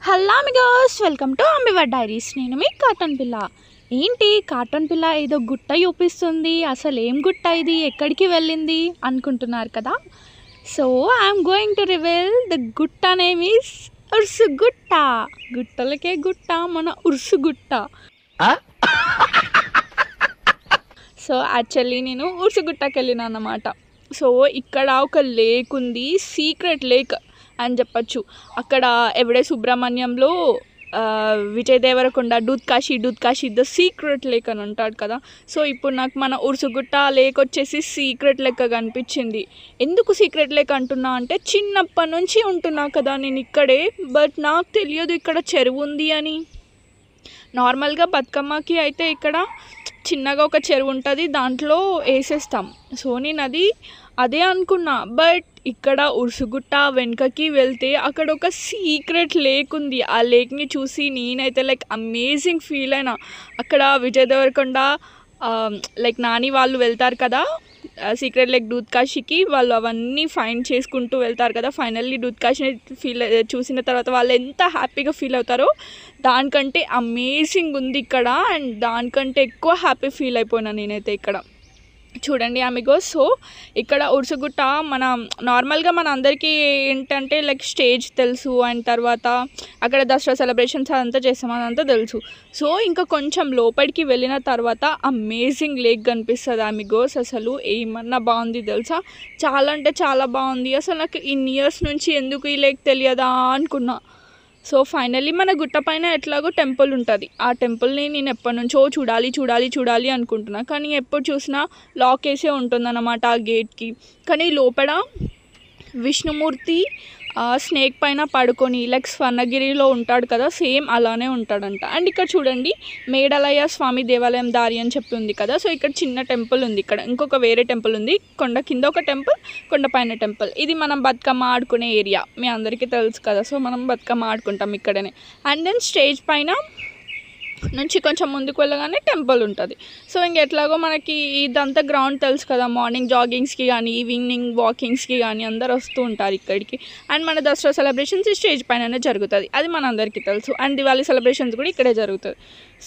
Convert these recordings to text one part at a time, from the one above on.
Hello amigos, welcome to ambivert diaries. నేను మీ cotton పిల్ల. ఏంటి కాటన్ పిల్ల ఏదో గుట్ట చూపిస్తుంది, అసలు ఏం గుట్ట ఇది, ఎక్కడికి వెళ్ళింది అనుకుంటున్నారు కదా. So I'm going to reveal the గుట్ట నేమ్ ఈస్ ఉర్సుగుట్ట. గుట్టలకే గుట్ట, మన ఉర్సుగుట్ట. సో యాక్చువల్లీ నేను ఉర్సుగుట్టకి వెళ్ళిన అన్నమాట. సో ఇక్కడ ఒక లేక్ ఉంది, సీక్రెట్ లేక్ అని చెప్పచ్చు. అక్కడ ఎవడే సుబ్రహ్మణ్యంలో విజయ్ దేవరకొండ దూద్ కాశీ ద సీక్రెట్ లేక్ అని ఉంటాడు కదా. సో ఇప్పుడు నాకు మన ఉర్సుగుట్ట లేక్ వచ్చేసి సీక్రెట్ లెక్క కనిపించింది. ఎందుకు సీక్రెట్ లేక్ అంటున్నా అంటే, చిన్నప్పటి నుంచి ఉంటున్నా కదా నేను ఇక్కడే, బట్ నాకు తెలియదు ఇక్కడ చెరువు ఉంది అని. నార్మల్గా బతుకమ్మకి అయితే ఇక్కడ చిన్నగా ఒక చెరువు ఉంటుంది, దాంట్లో వేసేస్తాం. సో నేను అదే అనుకున్నా. బట్ ఇక్కడ ఉర్సుగుట్ట వెనుకకి వెళ్తే అక్కడ ఒక సీక్రెట్ లేక్ ఉంది. ఆ లేక్ని చూసి నేనైతే లైక్ అమేజింగ్ ఫీల్ అయినా. అక్కడ విజయ్ దేవరకొండ లైక్ నాని వాళ్ళు వెళ్తారు కదా సీక్రెట్ లేక్ దూద్ కాశీకి, వాళ్ళు అవన్నీ ఫైండ్ చేసుకుంటూ వెళ్తారు కదా. ఫైనల్లీ దూద్ కాశీని చూసిన తర్వాత వాళ్ళు ఎంత హ్యాపీగా ఫీల్ అవుతారో, దానికంటే అమేజింగ్ ఉంది ఇక్కడ. అండ్ దానికంటే ఎక్కువ హ్యాపీ ఫీల్ అయిపోయినా నేనైతే ఇక్కడ. చూడండి అమిగోస్, సో ఇక్కడ ఉర్సుగుట్ట నార్మల్గా మన అందరికీ ఏంటంటే లైక్ స్టేజ్ తెలుసు, అండ్ తర్వాత అక్కడ దసరా సెలబ్రేషన్స్ అదంతా చేస్తాం, అదంతా తెలుసు. సో ఇంకా కొంచెం లోపలికి వెళ్ళిన తర్వాత అమేజింగ్ లేక్ కనిపిస్తుంది అమిగోస్. అసలు ఏమన్నా బాగుంది తెలుసా, చాలా అంటే చాలా బాగుంది. అసలు నాకు ఇన్ని ఇయర్స్ నుంచి ఎందుకు ఈ లేక్ తెలియదా అనుకున్నా. సో ఫైనల్లీ మన గుట్ట పైన ఎట్లాగో టెంపుల్ ఉంటుంది. ఆ టెంపుల్ని నేను ఎప్పటి నుంచో చూడాలి అనుకుంటున్నా, కానీ ఎప్పుడు చూసినా లాక్ వేసే ఉంటుందన్నమాట ఆ గేట్కి. కానీ లోపల విష్ణుమూర్తి స్నేక్ పైన పడుకొని లైక్ స్వర్ణగిరిలో ఉంటాడు కదా, సేమ్ అలానే ఉంటాడంట. అండ్ ఇక్కడ చూడండి, మేడలయ్య స్వామి దేవాలయం దారి అని చెప్పి ఉంది కదా. సో ఇక్కడ చిన్న టెంపుల్ ఉంది, ఇక్కడ ఇంకొక వేరే టెంపుల్ ఉంది, కొండ కింద ఒక టెంపుల్, కొండ పైన టెంపుల్. ఇది మనం బతుకమ్మ ఆడుకునే ఏరియా, మీ అందరికీ తెలుసు కదా. సో మనం బతుకమ్మ ఆడుకుంటాం ఇక్కడనే. అండ్ దెన్ స్టేజ్ పైన నుంచి కొంచెం ముందుకు వెళ్ళగానే టెంపుల్ ఉంటుంది. సో ఇంకెట్లాగో మనకి ఇదంతా గ్రౌండ్ తెలుసు కదా, మార్నింగ్ జాగింగ్స్కి కానీ ఈవినింగ్ వాకింగ్స్కి కానీ అందరు వస్తూ ఉంటారు ఇక్కడికి. అండ్ మన దసరా సెలబ్రేషన్స్ ఈ స్టేజ్ పైననే జరుగుతుంది, అది మన అందరికీ తెలుసు. అండ్ దివాళీ సెలబ్రేషన్స్ కూడా ఇక్కడే జరుగుతుంది.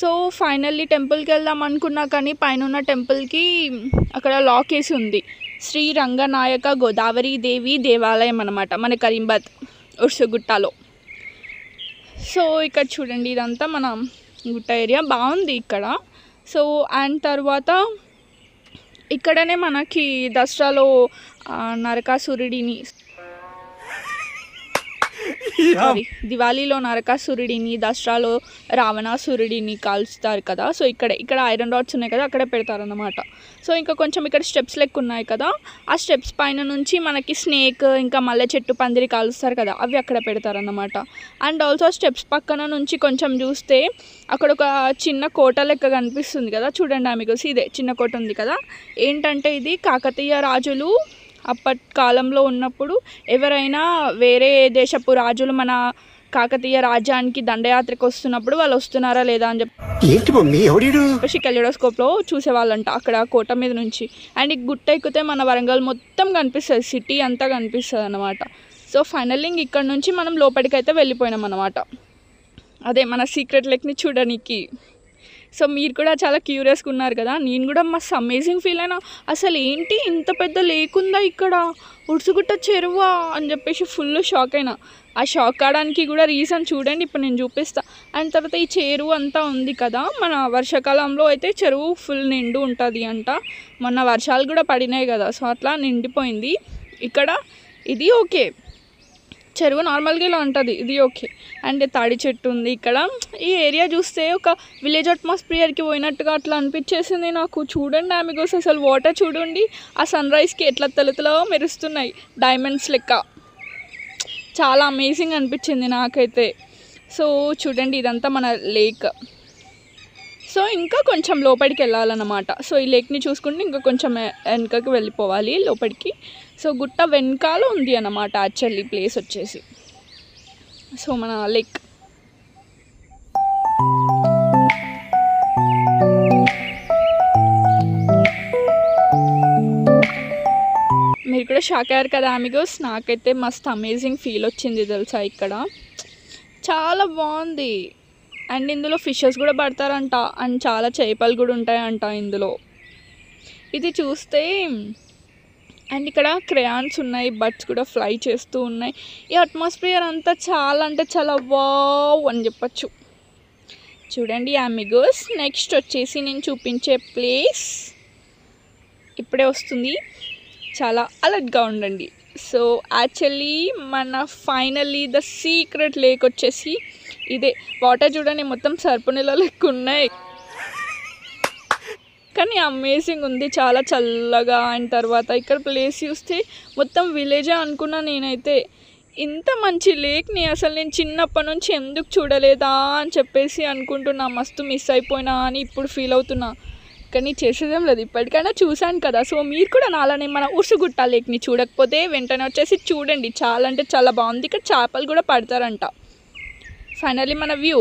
సో ఫైనల్లీ టెంపుల్కి వెళ్దాం అనుకున్నా, కానీ పైన ఉన్న టెంపుల్కి అక్కడ లాక్ వేసి ఉంది. శ్రీ రంగనాయక గోదావరి దేవి దేవాలయం అన్నమాట, మన కరీంబాద్ ఉర్సుగుట్టలో. సో ఇక్కడ చూడండి, ఇదంతా మన గుట్ట ఏరియా బాగుంది ఇక్కడ. సో అండ్ తర్వాత ఇక్కడనే మనకి దసరాలో నరకాసురుడిని దివాళీలో నరకాసురుడిని, దసరాలో రావణాసురుడిని కాల్స్తారు కదా. సో ఇక్కడ ఐరన్ రాడ్స్ ఉన్నాయి కదా, అక్కడే పెడతారన్నమాట. సో ఇంకా కొంచెం ఇక్కడ స్టెప్స్ లెక్క ఉన్నాయి కదా, ఆ స్టెప్స్ పైన నుంచి మనకి స్నేక్ ఇంకా మల్లె చెట్టు పందిరి కాలుస్తారు కదా, అవి అక్కడ పెడతారన్నమాట. అండ్ ఆల్సో స్టెప్స్ పక్కన నుంచి కొంచెం చూస్తే అక్కడ ఒక చిన్న కోట లెక్క కనిపిస్తుంది కదా, చూడండి ఆమెకు ఇదే చిన్న కోట ఉంది కదా. ఏంటంటే ఇది కాకతీయ రాజులు అప్పటి కాలంలో ఉన్నప్పుడు ఎవరైనా వేరే దేశపు రాజులు మన కాకతీయ రాజ్యానికి దండయాత్రకు వస్తున్నప్పుడు వాళ్ళు వస్తున్నారా లేదా అని చెప్పి కెలిడోస్కోప్లో చూసేవాళ్ళంట అక్కడ కోట మీద నుంచి. అండ్ ఈ గుట్ట ఎక్కితే మన వరంగల్ మొత్తం కనిపిస్తుంది, సిటీ అంతా కనిపిస్తుంది అన్నమాట. సో ఫైనల్లీ ఇక్కడ నుంచి మనం లోపలికైతే వెళ్ళిపోయినాం అన్నమాట, అదే మన సీక్రెట్ లేక్ని చూడడానికి. సో మీరు కూడా చాలా క్యూరియస్గా ఉన్నారు కదా, నేను కూడా మస్తు అమేజింగ్ ఫీల్ అయినా. అసలు ఏంటి ఇంత పెద్ద లేక్ ఉందా ఇక్కడ, ఉర్సుగుట్ట చెరువా అని చెప్పేసి ఫుల్ షాక్ అయినా. ఆ షాక్ కావడానికి కూడా రీజన్ చూడండి, ఇప్పుడు నేను చూపిస్తాను. అండ్ తర్వాత ఈ చెరువు అంతా ఉంది కదా, మన వర్షాకాలంలో అయితే చెరువు ఫుల్ నిండు ఉంటుంది అంట. మొన్న వర్షాలు కూడా పడినాయి కదా, సో అట్లా నిండిపోయింది ఇక్కడ. ఇది ఓకే, చెరువు నార్మల్గా ఇలా ఉంటుంది, ఇది ఓకే. అండ్ తాడి చెట్టు ఉంది ఇక్కడ. ఈ ఏరియా చూస్తే ఒక విలేజ్ అట్మాస్ఫియర్కి పోయినట్టుగా అట్లా అనిపించేసింది నాకు. చూడండి ఆమెకోసం అసలు వాటర్ చూడండి, ఆ సన్ రైజ్కి ఎట్లా తలుతులో మెరుస్తున్నాయి డైమండ్స్ లెక్క, చాలా అమేజింగ్ అనిపించింది నాకైతే. సో చూడండి, ఇదంతా మన లేక్. సో ఇంకా కొంచెం లోపలికి వెళ్ళాలన్నమాట. సో ఈ లేక్ని చూసుకుంటే ఇంకా కొంచెం వెనకకి వెళ్ళిపోవాలి లోపలికి. సో గుట్ట వెనకాల ఉంది అన్నమాట యాక్చువల్లీ ప్లేస్ వచ్చేసి. సో మన లేక్ మీరు కూడా షాక్ అయ్యారు కదా అమిగోస్. నాకైతే మస్తు అమేజింగ్ ఫీల్ వచ్చింది తెలుసా ఇక్కడ. చాలా బాగుంది. అండ్ ఇందులో ఫిషెస్ కూడా పడతారంట అండ్ చాలా చేపలు కూడా ఉంటాయంట ఇందులో. ఇది చూస్తే అండ్ ఇక్కడ క్రేయాన్స్ ఉన్నాయి, బర్డ్స్ కూడా ఫ్లై చేస్తూ ఉన్నాయి. ఈ అట్మాస్ఫియర్ అంతా చాలా అంటే చాలా వావ్ అని చెప్పచ్చు. చూడండి అమిగోస్, నెక్స్ట్ వచ్చేసి నేను చూపించే ప్లేస్ ఇప్పుడే వస్తుంది, చాలా అలర్ట్గా ఉండండి. సో యాక్చువల్లీ మన ఫైనల్లీ ద సీక్రెట్ లేక్ వచ్చేసి ఇదే. వాటర్ చూడండి మొత్తం సర్పు నీళ్ళ లెక్క ఉన్నాయి, కానీ అమేజింగ్ ఉంది, చాలా చల్లగా. అండ్ తర్వాత ఇక్కడ ప్లేస్ చూస్తే మొత్తం విలేజే అనుకున్నా నేనైతే. ఇంత మంచి లేక్ని అసలు నేను చిన్నప్పటి నుంచి ఎందుకు చూడలేదా అని చెప్పేసి అనుకుంటున్నా. మస్తు మిస్ అయిపోయినా అని ఇప్పుడు ఫీల్ అవుతున్నా, కానీ చేసేదేం లేదు, ఇప్పటికైనా చూశాను కదా. సో మీరు కూడా నాలానే మన ఉర్సుగుట్ట లేక్ని చూడకపోతే వెంటనే వచ్చేసి చూడండి, చాలా అంటే చాలా బాగుంది. ఇక్కడ చేపలు కూడా పడతారంట. ఫైనల్లీ మన వ్యూ